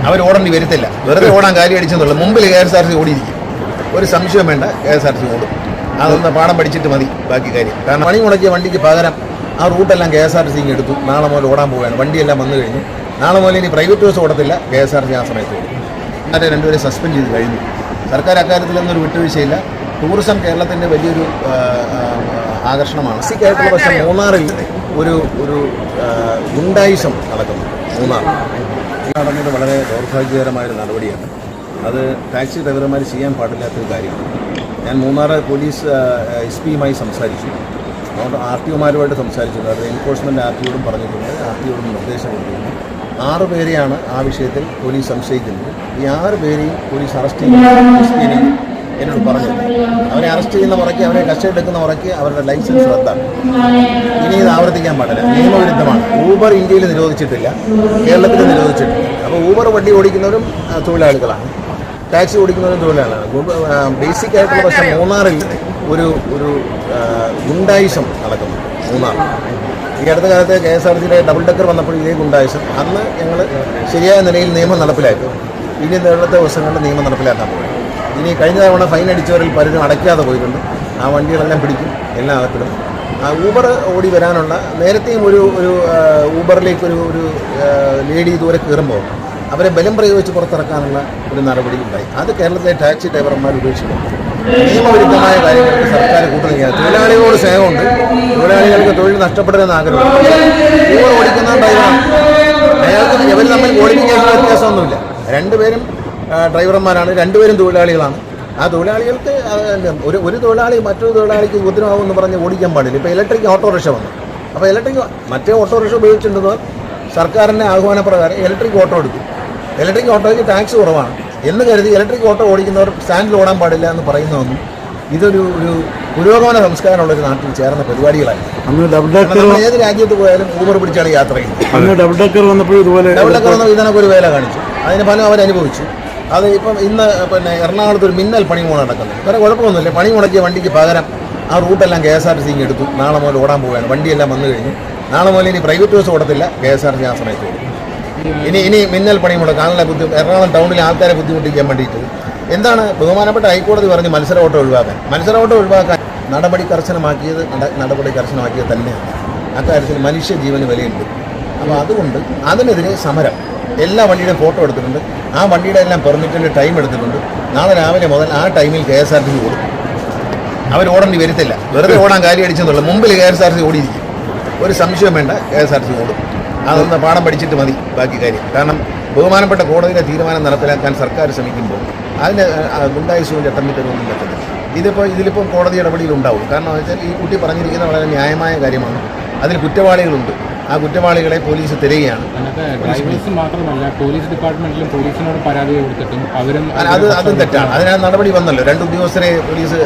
അവർ ഓടേണ്ടി വരത്തില്ല. വെറുതെ ഓടാൻ കാര്യം അടിച്ചെന്നുള്ളൂ. മുമ്പിൽ KSRTC ഓടിയിരിക്കും. ഒരു സംശയം വേണ്ട, KSRTC ഓടും. അതൊന്ന് പാഠം പഠിച്ചിട്ട് മതി ബാക്കി കാര്യം. കാരണം പണി മുടക്കിയ വണ്ടിക്ക് പകരം ആ റൂട്ടെല്ലാം KSRTC എടുത്തു. നാളെ മുതൽ ഓടാൻ പോവുകയാണ്. വണ്ടിയെല്ലാം വന്നു കഴിഞ്ഞു. നാളെ മുതൽ ഇനി പ്രൈവറ്റ് ബസ് ഓടത്തില്ല, KSRTC ആ സമയത്ത് ഓടും. അതിനെ രണ്ടുപേരെ സസ്പെൻഡ് ചെയ്ത് കഴിഞ്ഞു. സർക്കാർ അക്കാര്യത്തിലൊന്നൊരു വിട്ടുവീഴ്ചയില്ല. ടൂറിസം കേരളത്തിൻ്റെ വലിയൊരു ആകർഷണമാണ്. ബേസിക്കായിട്ടുള്ള പക്ഷേ മൂന്നാറിൽ ഒരു ഗുണ്ടായിസം നടക്കുന്നു. മൂന്നാർ നടന്നത് വളരെ ദൗർഭാഗ്യകരമായൊരു നടപടിയാണ്. അത് ടാക്സി ഡ്രൈവർമാർ ചെയ്യാൻ പാടില്ലാത്തൊരു കാര്യമാണ്. ഞാൻ മൂന്നാർ പോലീസ് SP-യുമായി സംസാരിച്ചു. അതുകൊണ്ട് RTOമാരുമായിട്ട് സംസാരിച്ചിട്ടുണ്ട്. അത് എൻഫോഴ്സ്മെൻറ്റ് RTOയോടും പറഞ്ഞിട്ടുണ്ട്, RTOയോടും നിർദ്ദേശം കൊടുത്തിട്ടുണ്ട്. 6 പേരെയാണ് ആ വിഷയത്തിൽ പോലീസ് സംശയിക്കുന്നത്. ഈ 6 പേരെയും പോലീസ് അറസ്റ്റ് ചെയ്യുന്ന എന്നോട് പറഞ്ഞത്. അവരെ അറസ്റ്റ് ചെയ്യുന്ന മുറയ്ക്ക്, അവരെ കസ്റ്റഡി എടുക്കുന്ന മുറയ്ക്ക് അവരുടെ ലൈസൻസ് റദ്ദാണ്. ഇനി ഇത് ആവർത്തിക്കാൻ പാടില്ല, നിയമവിരുദ്ധമാണ്. ഊബർ ഇന്ത്യയിൽ നിരോധിച്ചിട്ടില്ല, കേരളത്തിൽ നിരോധിച്ചിട്ടില്ല. അപ്പോൾ ഊബർ വണ്ടി ഓടിക്കുന്നവരും തൊഴിലാളികളാണ്, ടാക്സി ഓടിക്കുന്നവരും തൊഴിലാളികളാണ്. ബേസിക് ആയിട്ടുള്ള പക്ഷേ മൂന്നാറിൽ ഒരു ഗുണ്ടായിസം നടക്കുന്നു. മൂന്നാർ ഈ അടുത്ത കാലത്ത് KSRTCയുടെ ഡബിൾ ഡെക്കർ വന്നപ്പോൾ ഇതേ ഗുണ്ടായിസം. അന്ന് ഞങ്ങൾ ശരിയായ നിലയിൽ നിയമം നടപ്പിലാക്കും. ഇനി നേരത്തെ ദിവസങ്ങളിൽ നിയമം നടപ്പിലാക്കാൻ പോകും. ഇനി കഴിഞ്ഞ തവണ ഫൈൻ അടിച്ചവരിൽ പലരും അടയ്ക്കാതെ പോയിട്ടുണ്ട്. ആ വണ്ടികളെല്ലാം പിടിക്കും, എല്ലാം അകത്തിടും. ഊബർ ഓടി വരാനുള്ള നേരത്തെയും ഒരു ഊബറിലേക്ക് ഒരു ലേഡി ദൂരെ കയറുമ്പോൾ അവരെ ബലം പ്രയോഗിച്ച് പുറത്തിറക്കാനുള്ള ഒരു നടപടി ഉണ്ടായി. അത് കേരളത്തിലെ ടാക്സി ഡ്രൈവർമാർ ഉപേക്ഷിക്കും. നിയമവിരുദ്ധമായ കാര്യങ്ങൾക്ക് സർക്കാർ കൂട്ടുനിൽക്കുക. തൊഴിലാളികളോട് സ്നേഹമുണ്ട്, തൊഴിലാളികൾക്ക് തൊഴിൽ നഷ്ടപ്പെടരുതെന്ന് ആഗ്രഹമുണ്ട്. ഊബർ ഓടിക്കുന്ന ഡ്രൈവറാണ്, അയാൾക്ക് ഇവർ തമ്മിൽ ക്വാളിഫിക്കേഷൻ വ്യത്യാസമൊന്നുമില്ല. രണ്ടുപേരും ഡ്രൈവർമാരാണ്, രണ്ടുപേരും തൊഴിലാളികളാണ്. ആ തൊഴിലാളികൾക്ക് ഒരു തൊഴിലാളി മറ്റൊരു തൊഴിലാളിക്ക് ഉപദ്രവമാകുമെന്ന് പറഞ്ഞ് ഓടിക്കാൻ പാടില്ല. ഇപ്പോൾ ഇലക്ട്രിക് ഓട്ടോറിക്ഷ വന്നു. അപ്പോൾ മറ്റേ ഓട്ടോറിക്ഷ ഉപയോഗിച്ചിട്ടുണ്ടെന്ന് സർക്കാരിൻ്റെ ആഹ്വാനപ്രകാരം ഇലക്ട്രിക് ഓട്ടോ എടുക്കും. ഇലക്ട്രിക് ഓട്ടോയ്ക്ക് ടാക്സ് കുറവാണ് എന്ന് കരുതി ഇലക്ട്രിക് ഓട്ടോ ഓടിക്കുന്നവർ സ്റ്റാൻഡിൽ ഓടാൻ പാടില്ല എന്ന് പറയുന്നതൊന്നും ഇതൊരു പുരോഗമന സംസ്കാരമുള്ളൊരു നാട്ടിൽ ചേർന്ന പരിപാടികളായി. ഏത് രാജ്യത്ത് പോയാലും ഊബർ പിടിച്ചാണ് യാത്ര ചെയ്യുന്നത്. ഡബിൾ ഡെക്കർ വന്നപ്പോൾ ഇതിനൊക്കെ ഒരു വേല കാണിച്ചു. അതിന് ഫലം അവരനുഭവിച്ചു. അത് ഇപ്പം ഇന്ന് എറണാകുളത്ത് ഒരു മിന്നൽ പണിമുടക്ക് നടക്കുന്നത്. വേറെ കുഴപ്പമൊന്നുമില്ല. പണി മുടക്കിയ വണ്ടിക്ക് പകരം ആ റൂട്ടെല്ലാം KSRTC എടുത്തു. നാളെ മുതൽ ഓടാൻ പോവുകയാണ്. വണ്ടിയെല്ലാം വന്നു കഴിഞ്ഞു. നാളെ മുതൽ ഇനി പ്രൈവറ്റ് ബസ് ഓടത്തില്ല, KSRTC ആ സമയത്ത് ഓടും. ഇനി മിന്നൽ പണിമുടക്ക് ആളുടെ എറണാകുളം ടൗണിലെ ആൾക്കാരെ ബുദ്ധിമുട്ടിക്കാൻ വേണ്ടിയിട്ട് എന്താണ് ബഹുമാനപ്പെട്ട ഹൈക്കോടതി പറഞ്ഞ് മത്സര ഓട്ടം ഒഴിവാക്കാൻ നടപടി കർശനമാക്കിയത് തന്നെയാണ്. അക്കാര്യത്തിൽ മനുഷ്യ ജീവന് വിലയുണ്ട്. അപ്പോൾ അതുകൊണ്ട് അതിനെതിരെ സമരം. എല്ലാ വണ്ടിയുടെയും ഫോട്ടോ എടുത്തിട്ടുണ്ട്. ആ വണ്ടിയുടെ എല്ലാം പെർമിറ്റിൻ്റെ ടൈം എടുത്തിട്ടുണ്ട്. നാളെ രാവിലെ മുതൽ ആ ടൈമിൽ KSRTC ഓടും. അവർ ഓടേണ്ടി വരത്തില്ല. വെറുതെ ഓടാൻ കാര്യം അടിച്ചെന്നുള്ളൂ. മുമ്പിൽ KSRTC ഓടിയിരിക്കും. ഒരു സംശയം വേണ്ട, KSRTC ഓടും. അതൊന്ന് പാഠം പഠിച്ചിട്ട് മതി ബാക്കി കാര്യം. കാരണം ബഹുമാനപ്പെട്ട കോടതിയുടെ തീരുമാനം നടപ്പിലാക്കാൻ സർക്കാർ ശ്രമിക്കുമ്പോൾ അതിന് ഗുണ്ടായിസവും ചട്ടമ്പിത്തരവൊന്നും പറ്റുന്നില്ല. ഇതിലിപ്പോൾ കോടതി ഇടപെടലുണ്ടാവും. കാരണം എന്ന് വെച്ചാൽ ഈ കുട്ടി പറഞ്ഞിരിക്കുന്ന വളരെ ന്യായമായ കാര്യമാണ്. അതിൽ കുറ്റവാളികളുണ്ട്. ആ കുറ്റവാളികളെ പോലീസ് തിരയുകയാണ്. മാത്രമല്ല പോലീസ് ഡിപ്പാർട്ട്മെന്റിലും പോലീസിനോട് പരാതി കൊടുത്തിട്ടും അതും തെറ്റാണ്. അതിനകത്ത് നടപടി വന്നല്ലോ. 2 ഉദ്യോഗസ്ഥരെ പോലീസ്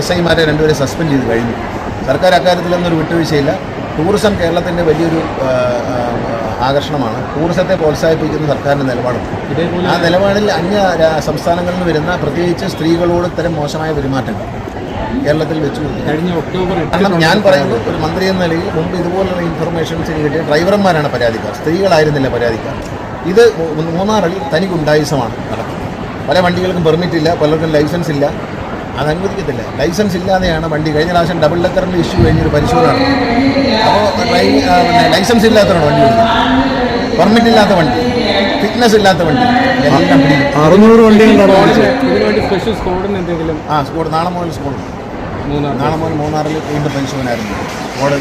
SI-മാരെ രണ്ടുപേരെ സസ്പെൻഡ് ചെയ്ത് കഴിഞ്ഞു. സർക്കാർ അക്കാര്യത്തിലൊന്നൊരു വിട്ടുവീഴ്ചയില്ല. ടൂറിസം കേരളത്തിൻ്റെ വലിയൊരു ആകർഷണമാണ്. ടൂറിസത്തെ പ്രോത്സാഹിപ്പിക്കുന്ന സർക്കാരിൻ്റെ നിലപാടുണ്ട്. ആ നിലപാടിൽ അന്യ സംസ്ഥാനങ്ങളിൽ നിന്ന് വരുന്ന പ്രത്യേകിച്ച് സ്ത്രീകളോട് ഇത്തരം മോശമായ പെരുമാറ്റങ്ങൾ കേരളത്തിൽ വെച്ചു. കഴിഞ്ഞ ഒക്ടോബർ കാരണം ഞാൻ പറയുന്നു, ഒരു മന്ത്രി എന്ന നിലയിൽ മുമ്പ് ഇതുപോലുള്ള ഇൻഫർമേഷൻസ് കിട്ടിയ ഡ്രൈവർമാരാണ് പരാതിക്കാർ, സ്ത്രീകളായിരുന്നില്ല പരാതിക്കാർ. ഇത് മൂന്നാറിൽ തനി ഗുണ്ടായിസമാണ് നടക്കുന്നത്. പല വണ്ടികൾക്കും പെർമിറ്റ് ഇല്ല, പലർക്കും ലൈസൻസ് ഇല്ല. അത് അനുവദിക്കത്തില്ല. ലൈസൻസ് ഇല്ലാതെയാണ് വണ്ടി. കഴിഞ്ഞ പ്രാവശ്യം ഡബിൾ ഡെക്കറിൻ്റെ ഇഷ്യൂ കഴിഞ്ഞൊരു പരിശോധന നടത്തി. അപ്പോൾ ലൈസൻസ് ഇല്ലാത്തവരാണ് വണ്ടി ഓടിക്കുന്നത്, പെർമിറ്റ് ഇല്ലാത്ത വണ്ടി, ഫിറ്റ്നസ് ഇല്ലാത്ത വണ്ടി എല്ലാം പിടിക്കും. 600 വണ്ടികളുണ്ട്. സ്പെഷ്യൽ സ്ക്വാഡിന് എന്തെങ്കിലും? സ്ക്വാഡ് നാളെ മുതൽ മൂന്നാറിൽ വീണ്ടും പരിശോധന ആയിരുന്നു. സ്ക്വാഡ്